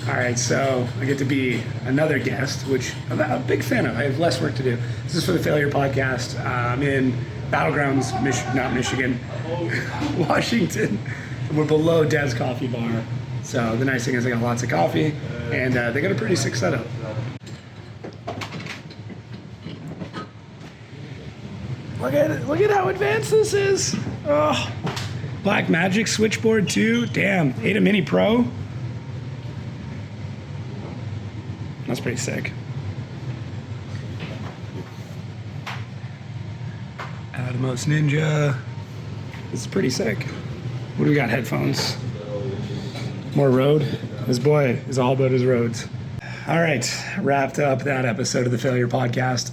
All right, so I get to be another guest, which I'm a big fan of. I have less work to do. This is for the Failure Podcast. I'm in Battlegrounds, not Michigan, Washington. We're below Dad's Coffee Bar. So the nice thing is I got lots of coffee, and they got a pretty sick setup. Look at it. Look at how advanced this is. Oh, Black Magic switchboard too. Damn, Ada Mini Pro. That's pretty sick. Atomos Ninja. This is pretty sick. What do we got? Headphones. More road. This boy is all about his roads. All right, wrapped up that episode of the Failure Podcast.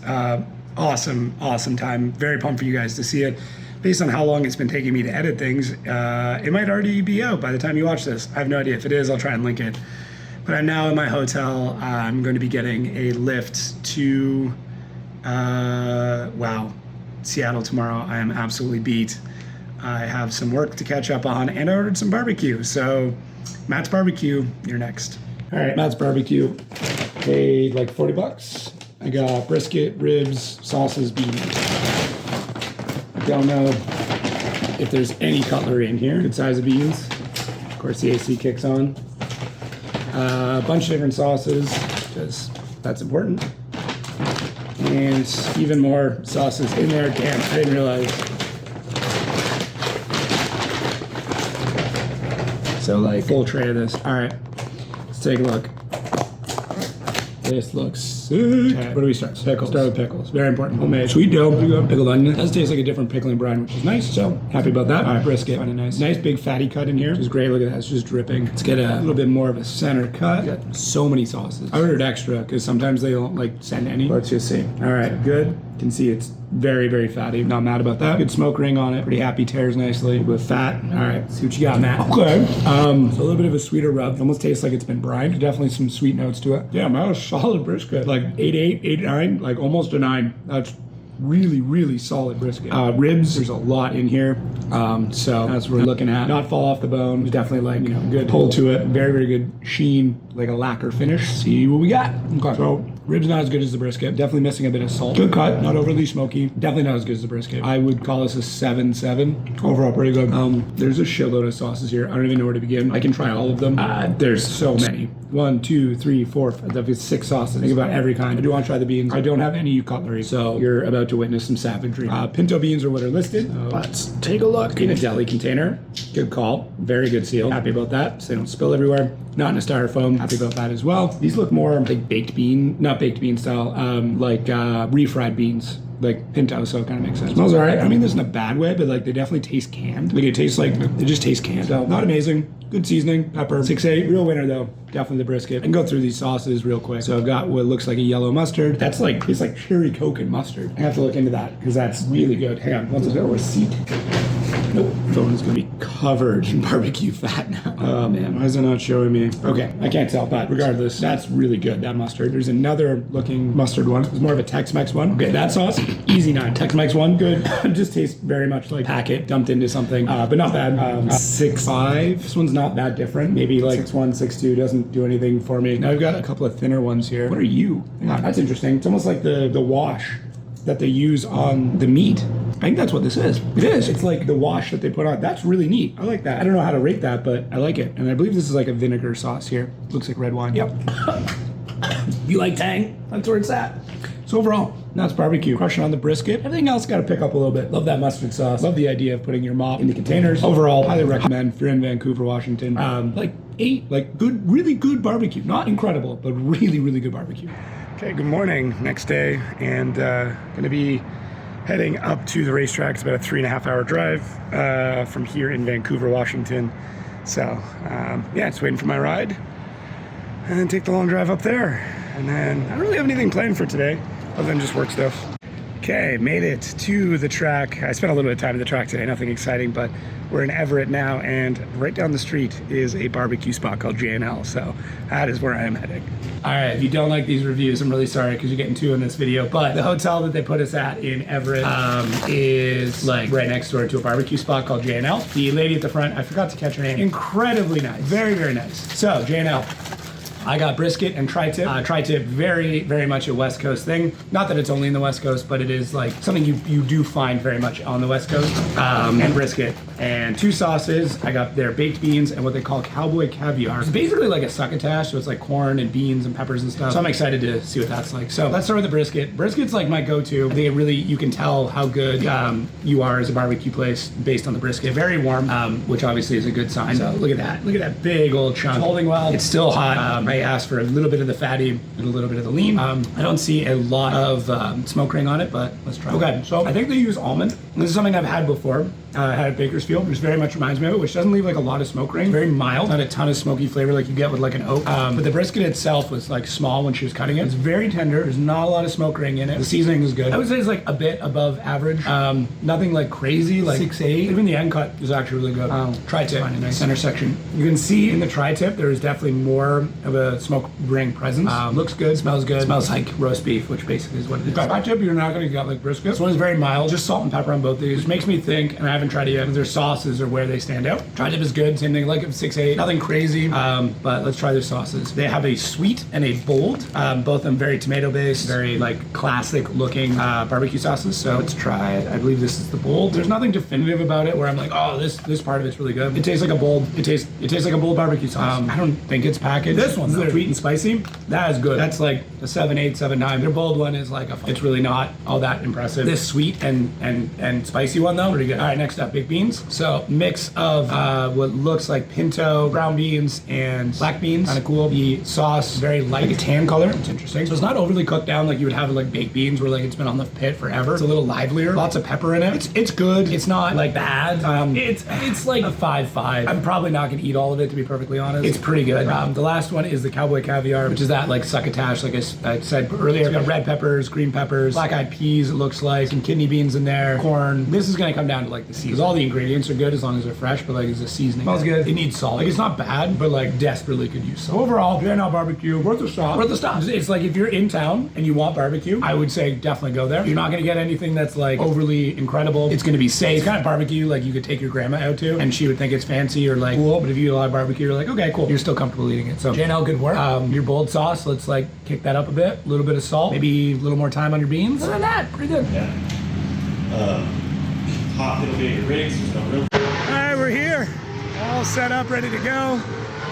Awesome time. Very pumped for you guys to see it. Based on how long it's been taking me to edit things, it might already be out by the time you watch this. I have no idea. If it is, I'll try and link it. But I'm now in my hotel. I'm going to be getting a lift to, Seattle tomorrow. I am absolutely beat. I have some work to catch up on, and I ordered some barbecue. So, Matt's Barbecue, you're next. All right, Matt's Barbecue. Paid like $40. I got brisket, ribs, sauces, beans. I don't know if there's any cutlery in here. Good size of beans. Of course, the AC kicks on. A bunch of different sauces, because that's important. And even more sauces in there. Damn, I didn't realize. So like full tray of this. All right, let's take a look. This looks sick. Okay, where do we start? Pickles. Start with pickles. Very important. Homemade. Sweet dough. Pickled onion. It does taste like a different pickling brine, which is nice. So happy about that. All right, brisket. Find it nice. Nice big fatty cut in here, which is great. Look at that. It's just dripping. Let's get a little bit more of a center cut. Got so many sauces. I ordered extra because sometimes they don't like send any. Let's just see. All right, good. You can see it's very, very fatty. Not mad about that. Good smoke ring on it. Pretty happy. Tears nicely with fat. All right, see what you got, Matt. Okay. So a little bit of a sweeter rub. It almost tastes like it's been brined. Definitely some sweet notes to it. Yeah, that was solid brisket. Like 8.8, 8.9, like almost a 9. That's really, really solid brisket. Ribs, there's a lot in here. So that's what we're looking at. Not fall off the bone. There's definitely like, good pull to it. Very, very good sheen, like a lacquer finish. See what we got. Okay. So ribs not as good as the brisket. Definitely missing a bit of salt. Good cut, not overly smoky. Definitely not as good as the brisket. I would call this a 7-7. Overall, pretty good. There's a shitload of sauces here. I don't even know where to begin. I can try all of them. There's so many. 1, 2, 3, 4, 5. That's 6 sauces. Think about every kind. I do want to try the beans. I don't have any cutlery, so you're about to witness some savagery. Pinto beans are what are listed. Let's take a look. In a deli container. Good call. Very good seal. Happy about that, so they don't spill everywhere. Not in a styrofoam. Happy about that as well. These look more like baked bean, not baked bean style, like refried beans. Like pinto, so it kind of makes sense. Smells all right. I mean this in a bad way, but like they definitely taste canned. Like it tastes like, it just tastes canned. So not amazing. Good seasoning, pepper. 6.8, real winner though. Definitely the brisket. I can go through these sauces real quick. So I've got what looks like a yellow mustard. That's like, it's like cherry Coke and mustard. I have to look into that because that's really good. Hang on, once it's got a receipt. Nope, phone is gonna be covered in barbecue fat now. Oh man, why is it not showing me? Okay, I can't tell, but regardless, that's really good, that mustard. There's another looking mustard one. It's more of a Tex-Mex one. Okay, that sauce, easy 9. Tex-Mex one, good. It just tastes very much like packet dumped into something, but not bad. 6.5, this one's not that different. Maybe like 6.1, 6.2, doesn't do anything for me. Now I've got a couple of thinner ones here. What are you? Hang on, that's interesting. It's almost like the wash that they use on the meat. I think that's what this is. It is. It's like the wash that they put on. That's really neat. I like that. I don't know how to rate that, but I like it. And I believe this is like a vinegar sauce here. Looks like red wine. Yep. You like tang? That's where it's at. So overall, that's barbecue. Crushing on the brisket. Everything else got to pick up a little bit. Love that mustard sauce. Love the idea of putting your mop in the containers. Overall, highly recommend if you're in Vancouver, Washington. Like 8, like good, really good barbecue. Not incredible, but really, really good barbecue. Okay, good morning. Next day, and gonna be heading up to the racetrack. It's about a 3.5-hour drive from here in Vancouver, Washington. So yeah, just waiting for my ride and then take the long drive up there. And then I don't really have anything planned for today other than just work stuff. Okay, made it to the track. I spent a little bit of time at the track today, nothing exciting, but we're in Everett now, and right down the street is a barbecue spot called J&L, so that is where I am heading. All right, if you don't like these reviews, I'm really sorry because you're getting 2 in this video, but the hotel that they put us at in Everett is like right next door to a barbecue spot called J&L. The lady at the front, I forgot to catch her name, incredibly nice, very, very nice. So, J&L. I got brisket and tri-tip. Tri-tip, very, very much a West Coast thing. Not that it's only in the West Coast, but it is like something you do find very much on the West Coast. And brisket. And 2 sauces. I got their baked beans and what they call cowboy caviar. It's basically like a succotash, so it's like corn and beans and peppers and stuff. So I'm excited to see what that's like. So let's start with the brisket. Brisket's like my go-to. They really, you can tell how good you are as a barbecue place based on the brisket. Very warm, which obviously is a good sign. So look at that. Look at that big old chunk. It's holding well. It's still hot. I asked for a little bit of the fatty and a little bit of the lean. I don't see a lot of smoke ring on it, but let's try. Okay, so I think they use almond. This is something I've had before. I had at Bakersfield, which very much reminds me of it, which doesn't leave like a lot of smoke ring. Very mild, not a ton of smoky flavor like you get with like an oak. But the brisket itself was like small when she was cutting it. It's very tender. There's not a lot of smoke ring in it. The seasoning is good. I would say it's like a bit above average. Nothing like crazy, like 6-8. Even the end cut is actually really good. Tri-tip, find a nice center section. You can see in the tri-tip, there is definitely more of a smoke ring presence. Looks good, smells good. Smells like roast beef, which basically is what it is. Tri-tip, you're not gonna get like brisket. This one is very mild, just salt and pepper on both these. Which makes me think, and I haven't tried it yet, their sauces are where they stand out. Tri-tip is good, same thing, like 6-8. Nothing crazy, but let's try their sauces. They have a sweet and a bold, both of them very tomato-based, very like classic looking barbecue sauces. So let's try it. I believe this is the bold. There's nothing definitive about it where I'm like, oh, this part of it's really good. It tastes like a bold, it tastes like a bold barbecue sauce. I don't think it's packaged. This one's sweet and spicy. That is good. That's like a 7-8, 7-9. Their bold one is like it's really not all that impressive. This sweet and spicy one though, pretty good. All right, next up, baked beans. So mix of what looks like pinto, brown beans, and black beans. Kind of cool. The sauce, very light, like a tan color. It's interesting. So it's not overly cooked down like you would have like baked beans where like it's been on the pit forever. It's a little livelier. Lots of pepper in it. It's good. It's not like bad. It's like a 5-5. I'm probably not gonna eat all of it, to be perfectly honest. It's pretty good. The last one is the cowboy caviar, which is that like succotash, like I said earlier. It's got red peppers, green peppers, black-eyed peas, it looks like, some kidney beans in there, corn. This is gonna come down to like the seasoning. All the ingredients are good as long as they're fresh, but like it's a seasoning. Smells good. It needs salt. Like it's not bad, but like desperately could use salt. Overall, Gettins barbecue, worth a stop. Worth a stop. It's like if you're in town and you want barbecue, I would say definitely go there. You're not gonna get anything that's like overly incredible. It's gonna be safe. It's kind of barbecue like you could take your grandma out to and she would think it's fancy or like cool, but if you eat a lot of barbecue, you're like, okay, cool. You're still comfortable eating it. So JNL, good work. Your bold sauce, let's like kick that up a bit. A little bit of salt, maybe a little more time on your beans. Other than that, pretty good. Yeah. Hot little bit rigs, there's no real. Alright, we're here. All set up, ready to go.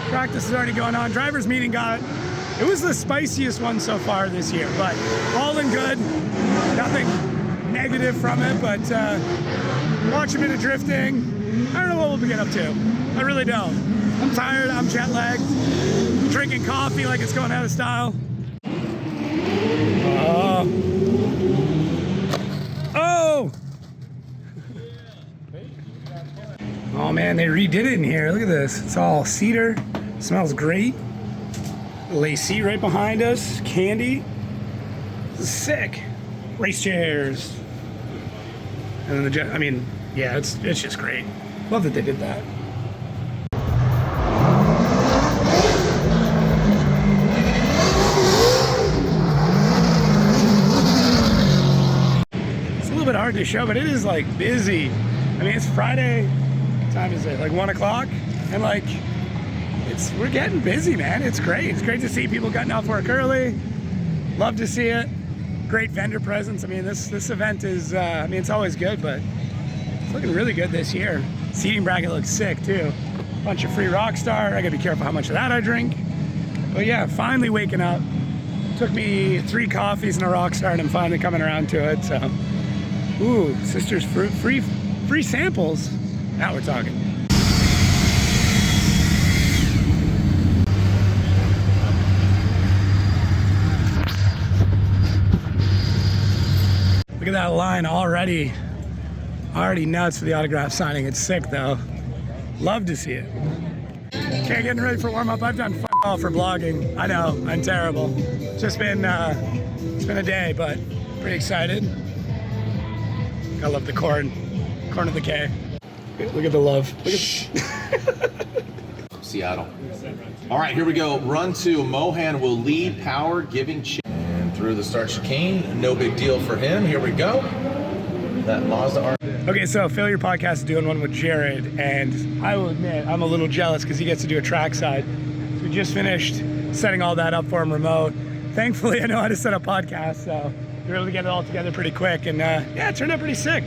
Practice is already going on. Driver's meeting it was the spiciest one so far this year, but all in good. Nothing negative from it, but watch a bit of drifting. I don't know what we'll get up to. I really don't. I'm tired, I'm jet lagged. Drinking coffee like it's going out of style. Oh man, they redid it in here. Look at this. It's all cedar. Smells great. Lacy right behind us. Candy. This is sick. Race chairs. And then yeah, it's just great. Love that they did that. It's a little bit hard to show, but it is like busy. I mean, it's Friday. What time is it? Like 1 o'clock? And like, we're getting busy, man. It's great. It's great to see people getting off work early. Love to see it. Great vendor presence. I mean, this event is, it's always good, but it's looking really good this year. Seating bracket looks sick too. Bunch of free Rockstar. I gotta be careful how much of that I drink. But yeah, finally waking up. Took me 3 coffees and a Rockstar and I'm finally coming around to it, so. Ooh, Sisters Fruit, free samples. Now we're talking. Look at that line already nuts for the autograph signing. It's sick though. Love to see it. Okay, getting ready for warm up. I've done all for blogging. I know, I'm terrible. It's been a day, but pretty excited. I love the corn of the K. Look at the love. Look at Seattle. All right, here we go. Run 2. Mohan will lead power, giving and through the start chicane. No big deal for him. Here we go. That Mazda R. Okay, so Failure Podcast is doing one with Jared, and I will admit I'm a little jealous because he gets to do a trackside. So we just finished setting all that up for him remote. Thankfully, I know how to set up podcasts, so we were able to get it all together pretty quick, and yeah, it turned out pretty sick.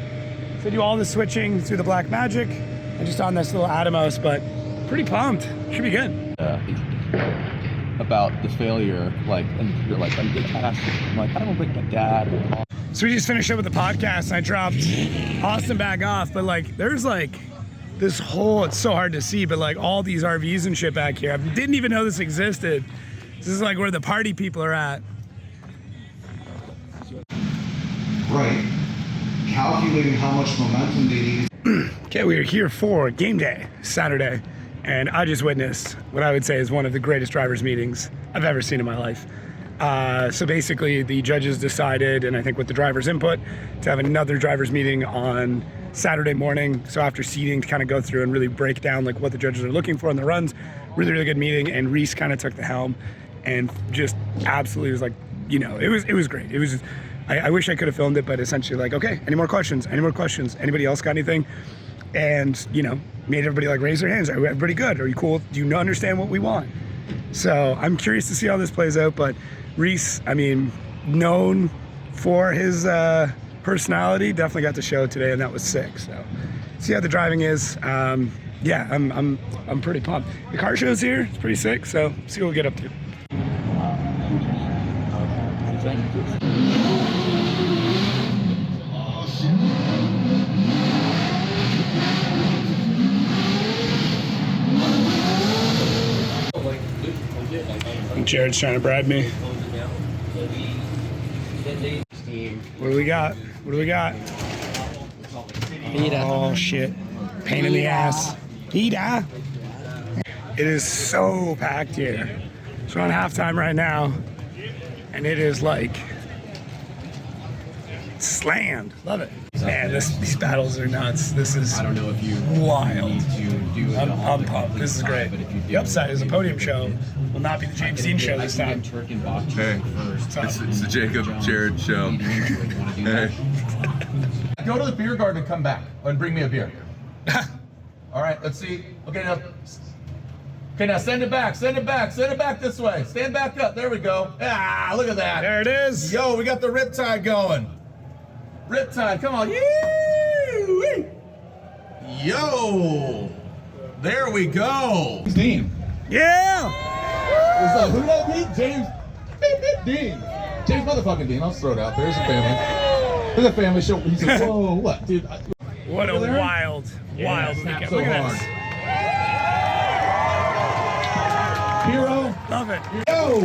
So I do all the switching through the Black Magic and just on this little Atomos, but pretty pumped. Should be good. About the failure, like, and you're like, I'm like, I don't think my dad would call. So we just finished up with the podcast, and I dropped Austin back off, but like, there's like this whole, it's so hard to see, but like all these RVs and shit back here. I didn't even know this existed. This is like where the party people are at. Right. Calculating how much momentum they need. Okay, we are here for game day, Saturday, and I just witnessed what I would say is one of the greatest drivers' meetings I've ever seen in my life. So basically, the judges decided, and I think with the drivers' input, to have another drivers' meeting on Saturday morning. So after seating, to kind of go through and really break down like what the judges are looking for in the runs. Really, really good meeting, and Reese kind of took the helm, and just absolutely was like, you know, it was great. It was. I wish I could have filmed it, but essentially like, okay, any more questions? Any more questions? Anybody else got anything? And, you know, made everybody like raise their hands. Are everybody good? Are you cool? Do you understand what we want? So I'm curious to see how this plays out, but Reese, I mean, known for his personality, definitely got to show today, and that was sick. So see how the driving is. Yeah, I'm pretty pumped. The car show's here, it's pretty sick, so see what we get up to. Jared's trying to bribe me. What do we got? What do we got? Oh shit. Pain in the ass. Pita. It is so packed here. So we're on halftime right now, and it is like slammed. Love it. Man, these battles are nuts. This is wild. I'm pumped. This is great. The upside is a podium show will not be the James Dean show this time. Hey, it's the Jacob Jared show. Hey. Go to the beer garden and come back and bring me a beer. All right, let's see. Okay, now send it back. Send it back this way. Stand back up. There we go. Ah, look at that. There it is. Yo, we got the riptide going. Riptide, come on. Yee! Yo, there we go. Dean. Yeah. Who did I meet? James. Dean. James motherfucking Dean. I'll just throw it out there. There's a family. There's a family show. He said, whoa, what, dude? What a wild weekend. So Look at hard. this. Hero. Love it. Yo!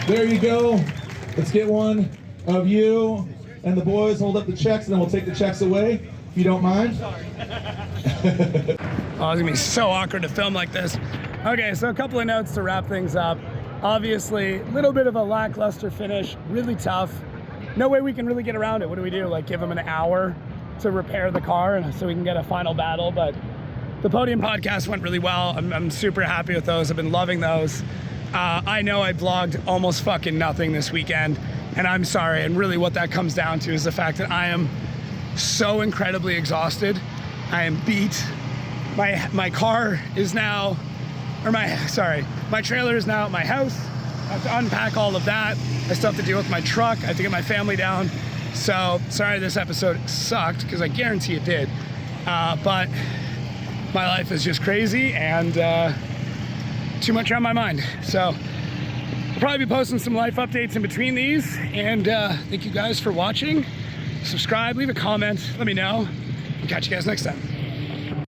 There you go. Let's get one of you and the boys. Hold up the checks, and then we'll take the checks away, if you don't mind. Oh, it's gonna be so awkward to film like this. Okay, so a couple of notes to wrap things up. Obviously, a little bit of a lackluster finish, really tough. No way we can really get around it. What do we do? Like give them an hour to repair the car and so we can get a final battle, but the podium podcast went really well. I'm super happy with those. I've been loving those. I know I vlogged almost fucking nothing this weekend, and I'm sorry. And really what that comes down to is the fact that I am so incredibly exhausted. I am beat. My car is now, or my trailer is now at my house. I have to unpack all of that. I still have to deal with my truck. I have to get my family down. So sorry this episode sucked, because I guarantee it did. But my life is just crazy and too much on my mind. So I'll probably be posting some life updates in between these. And thank you guys for watching. Subscribe, leave a comment, let me know. I'll catch you guys next time.